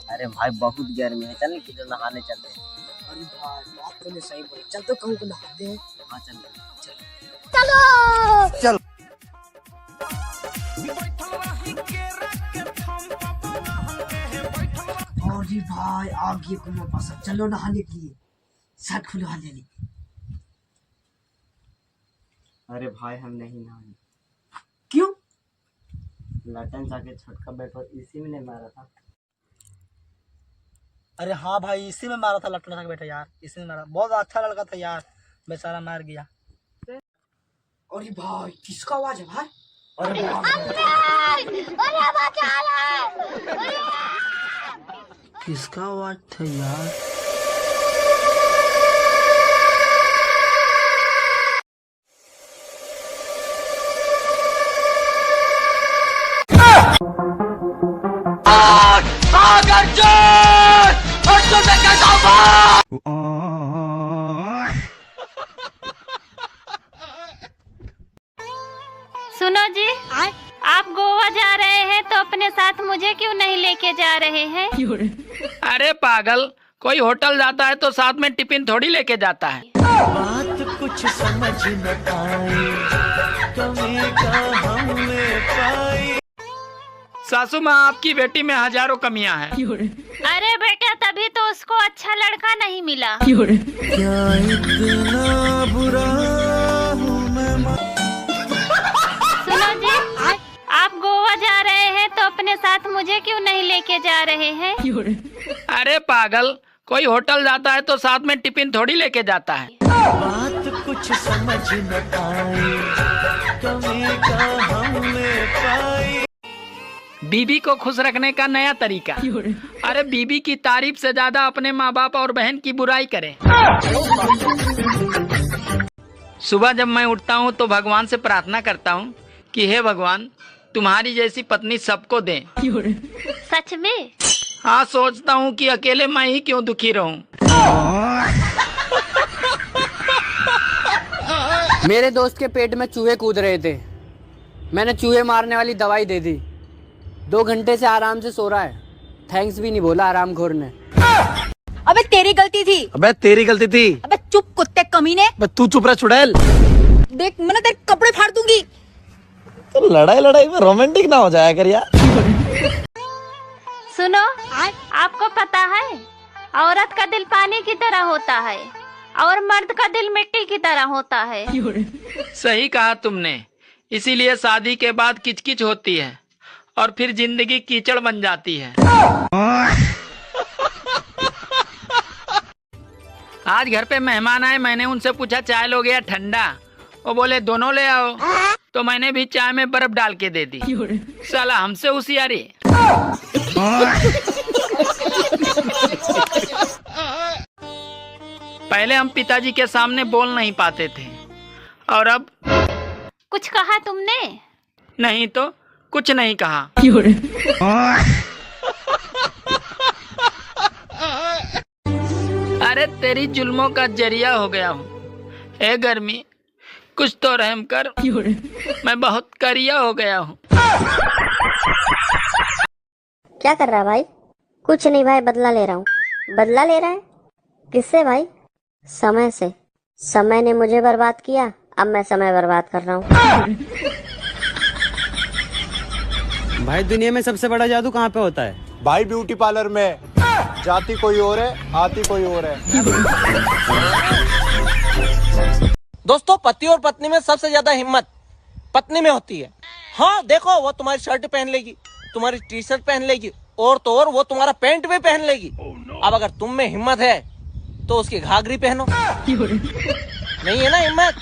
अरे भाई बहुत गर्मी है, चल किधर नहाने चलते हैं। अरे भाई बात तूने सही बोली, चल तो कहूँ को नहाते हैं। हाँ चल चलो चल। अरे भाई आ गए कुआं पसंद, चलो नहाने के लिए। शर्ट खुलवा ले ली। अरे भाई हम नहीं नहाएंगे। क्यों? लटन जाके छोटका बैठो, इसी में नहीं मारा था। अरे हाँ भाई, इसी में मारा था लटना था बेटा यार, इसी में मारा। बहुत अच्छा लड़का था यार, बेचारा मार गया। अरे भाई किसका आवाज है भाई? अरे किसका आवाज था यार? सुनो जी, आप गोवा जा रहे हैं तो अपने साथ मुझे क्यों नहीं लेके जा रहे हैं? अरे पागल, कोई होटल जाता है तो साथ में टिफिन थोड़ी लेके जाता है। बात कुछ समझ न पाई, कमी का हमने पाई। सासू माँ, आपकी बेटी में हजारों कमियां हैं। अरे बेटा, तभी तो उसको अच्छा लड़का नहीं मिला। क्या इतना बुरा हूँ मैं? सुनो जी, आप गोवा जा रहे हैं तो अपने साथ मुझे क्यों नहीं लेके जा रहे हैं? अरे पागल, कोई होटल जाता है तो साथ में टिफिन थोड़ी लेके जाता है। बात कुछ समझ न पाई, कमी का हमने पाई। बीबी को खुश रखने का नया तरीका। अरे बीबी की तारीफ से ज्यादा अपने माँ बाप और बहन की बुराई करें। सुबह जब मैं उठता हूँ तो भगवान से प्रार्थना करता हूँ कि हे भगवान, तुम्हारी जैसी पत्नी सबको दें। सच में? हाँ, सोचता हूँ कि अकेले मैं ही क्यों दुखी रहूं। मेरे दोस्त के पेट में चूहे कूद रहे थे, मैंने चूहे मारने वाली दवाई दे दी। 2 घंटे से आराम से सो रहा है, थैंक्स भी नहीं बोला आरामखोर ने। अबे तेरी गलती थी। अबे तेरी गलती थी। अबे चुप कुत्ते कमीने। तू चुप रह चुड़ैल। देख मैंने तेरे कपड़े फाड़ दूंगी। तो लड़ाई में रोमांटिक ना हो जाया कर यार। सुनो, आपको पता है औरत का दिल पानी की तरह होता है और मर्द का दिल मिट्टी की तरह होता है। सही कहा तुमने, इसीलिए शादी के बाद किचकिच होती है और फिर जिंदगी कीचड़ बन जाती है। आज घर पे मेहमान आए, मैंने उनसे पूछा चाय लोगे या ठंडा? वो बोले दोनों ले आओ, तो मैंने भी चाय में बर्फ डाल के दे दी। साला हमसे होशियारी। पहले हम पिताजी के सामने बोल नहीं पाते थे और अब कुछ कहा तुमने? नहीं तो कुछ नहीं कहा। अरे तेरी जुल्मों का जरिया हो गया हूँ। ए गर्मी, कुछ तो रहम कर, मैं बहुत करिया हो गया हूँ। क्या कर रहा है भाई? कुछ नहीं भाई, बदला ले रहा हूँ। बदला ले रहा है? किससे भाई? समय से। समय ने मुझे बर्बाद किया, अब मैं समय बर्बाद कर रहा हूँ। भाई दुनिया में सबसे बड़ा जादू कहाँ पे होता है? भाई ब्यूटी पार्लर में। जाती कोई और है, आती कोई और है। दोस्तों, पति और पत्नी में सबसे ज्यादा हिम्मत पत्नी में होती है। हाँ देखो, वो तुम्हारी शर्ट पहन लेगी, तुम्हारी टी शर्ट पहन लेगी, और तो और वो तुम्हारा पैंट भी पहन लेगी। अब अगर तुम में हिम्मत है तो उसकी घाघरी पहनो। नहीं है ना हिम्मत?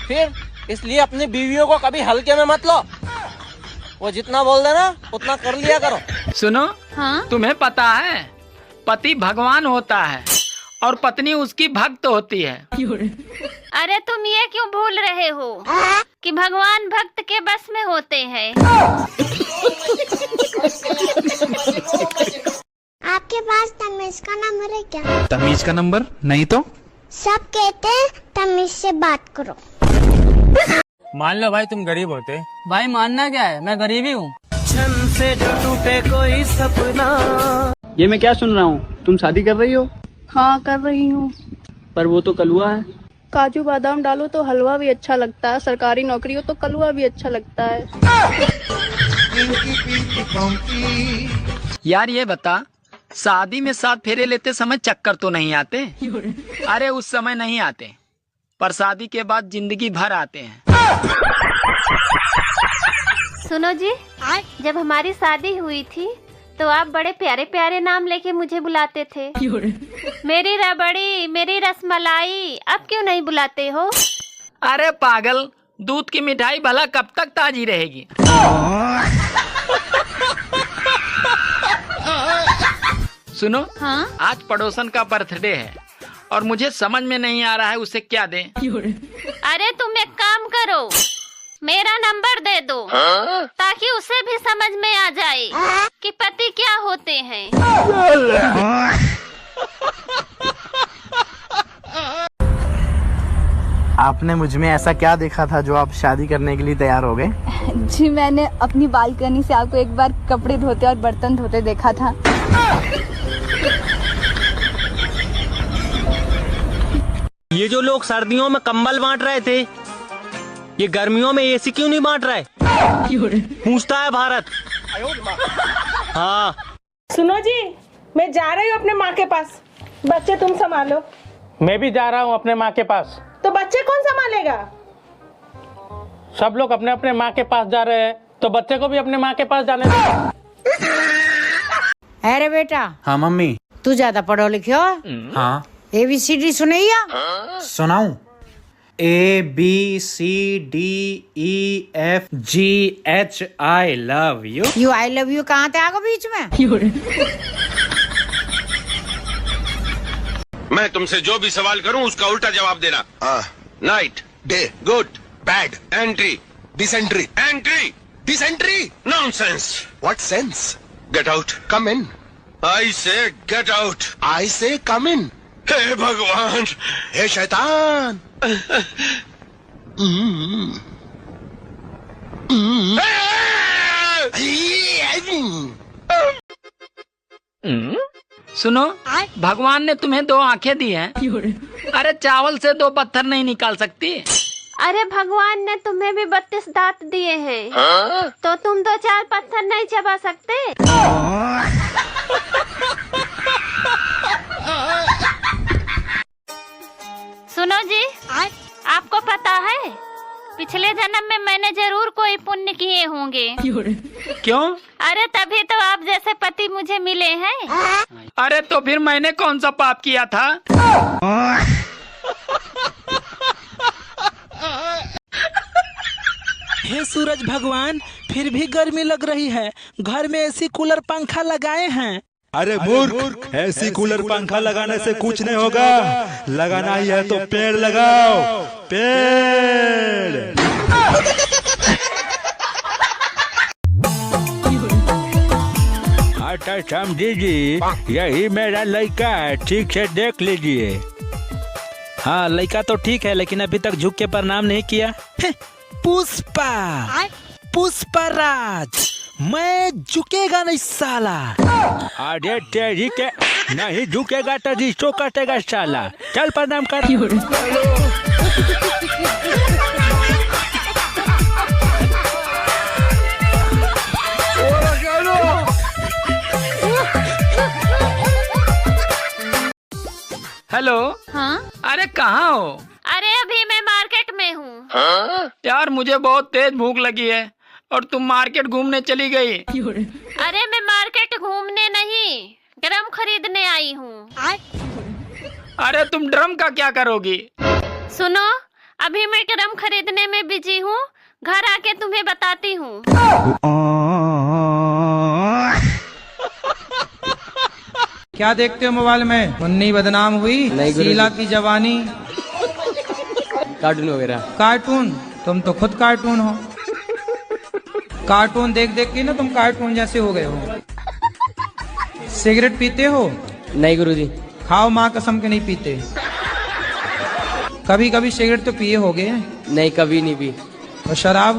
फिर इसलिए अपनी बीवियों को कभी हल्के में मत लो। वो जितना बोल देना उतना कर लिया करो। सुनो, हाँ? तुम्हें पता है पति भगवान होता है और पत्नी उसकी भक्त होती है। अरे तुम ये क्यों भूल रहे हो कि भगवान भक्त के बस में होते हैं। आपके पास तमीज का नंबर है क्या? तमीज का नंबर नहीं तो? सब कहते हैं तमीज से बात करो। मान लो भाई तुम गरीब होते। भाई मानना क्या है, मैं गरीब ही हूँ। छन से जो टूटे कोई सपना ये मैं क्या सुन रहा हूँ, तुम शादी कर रही हो? हाँ कर रही हूँ। पर वो तो कलुआ है। काजू बादाम डालो तो हलवा भी अच्छा लगता है, सरकारी नौकरी हो तो कलवा भी अच्छा लगता है। यार ये बता, शादी में 7 फेरे लेते समय चक्कर तो नहीं आते? अरे उस समय नहीं आते, पर शादी के बाद जिंदगी भर आते हैं। सुनो जी, जब हमारी शादी हुई थी तो आप बड़े प्यारे प्यारे नाम लेके मुझे बुलाते थे। मेरी रबड़ी, मेरी रसमलाई, अब क्यों नहीं बुलाते हो? अरे पागल, दूध की मिठाई भला कब तक ताजी रहेगी? सुनो, हाँ? आज पड़ोसन का बर्थडे है और मुझे समझ में नहीं आ रहा है उसे क्या दें। अरे तुम एक काम करो, मेरा नंबर दे दो, ताकि उसे भी समझ में आ जाए कि पति क्या होते हैं। आपने मुझ में ऐसा क्या देखा था जो आप शादी करने के लिए तैयार हो गए? जी मैंने अपनी बालकनी से आपको एक बार कपड़े धोते और बर्तन धोते देखा था। ये जो लोग सर्दियों में कंबल बांट रहे थे, ये गर्मियों में एसी क्यों नहीं बांट रहे? पूछता है भारत। हाँ सुनो जी, मैं जा रही हूँ अपने माँ के पास, बच्चे तुम संभालो। मैं भी जा रहा हूँ अपने माँ के पास। तो बच्चे कौन संभालेगा? सब लोग अपने अपने माँ के पास जा रहे हैं, तो बच्चे को भी अपने माँ के पास जाने दो। अरे बेटा। हाँ मम्मी। तू ज्यादा पढ़ो लिखो? हाँ। ABCD सुनैया? सुनाऊं? ABCDEFGH I love you। You I love you कहाँ थे आगो बीच में? मैं तुमसे जो भी सवाल करूं उसका उल्टा जवाब देना। Night, day, good, bad, entry, dysentery, entry, dysentery, nonsense. What sense? Get out, come in. I say get out, आई से कम इन। हे भगवान, हे शैतान। सुनो, भगवान ने तुम्हें 2 आंखें दी हैं। अरे चावल से 2 पत्थर नहीं निकाल सकती? अरे भगवान ने तुम्हें भी 32 दांत दिए हैं, तो तुम 2-4 पत्थर नहीं चबा सकते? सुनो जी, आपको पता है पिछले जन्म में मैंने जरूर कोई पुण्य किए होंगे। क्यों? अरे तभी तो आप जैसे पति मुझे मिले हैं। अरे तो फिर मैंने कौन सा पाप किया था? हे सूरज भगवान, फिर भी गर्मी लग रही है, घर में एसी कूलर पंखा लगाए हैं। अरे मूर्ख, एसी कूलर पंखा लगाने से कुछ नहीं होगा, लगाना ही है तो पेड़ लगाओ, पेड़। अच्छा समझी जी, यही मेरा लड़का है, ठीक से देख लीजिए। हाँ लड़का तो ठीक है, लेकिन अभी तक झुक के प्रणाम नहीं किया। पुष्पा, पुष्पराज, मैं झुकेगा नहीं साला। अरे तेरी के नहीं झुकेगा तो रिश्तो कटेगा साला। चल प्रणाम कर। हेलो। हाँ? अरे कहाँ हो? अरे अभी मैं मार्केट में हूँ। यार मुझे बहुत तेज भूख लगी है और तुम मार्केट घूमने चली गई। अरे मैं मार्केट घूमने नहीं, ड्रम खरीदने आई हूँ। अरे तुम ड्रम का क्या करोगी? सुनो, अभी मैं ड्रम खरीदने में बिजी हूँ, घर आके तुम्हें बताती हूँ। क्या देखते हो मोबाइल में? मुन्नी बदनाम हुई, शीला की जवानी, कार्टून वगैरह। कार्टून? तुम तो खुद कार्टून हो। कार्टून देख देख के ना तुम कार्टून जैसे हो गए हो। सिगरेट पीते हो? नहीं गुरुजी। खाओ माँ कसम के नहीं पीते। कभी कभी सिगरेट तो पिए होगे? नहीं कभी नहीं पी। और शराब?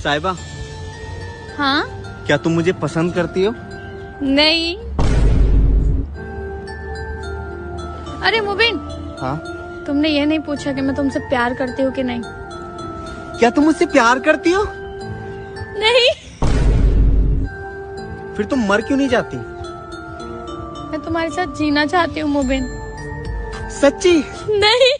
साहिबा, हाँ? क्या तुम मुझे पसंद करती हो? नहीं। अरे मुबिन, हाँ? तुमने ये नहीं पूछा कि मैं तुमसे प्यार करती हूँ कि नहीं। क्या तुम मुझसे प्यार करती हो? नहीं। फिर तुम मर क्यों नहीं जाती? मैं तुम्हारे साथ जीना चाहती हूँ मुबिन। सच्ची? नहीं।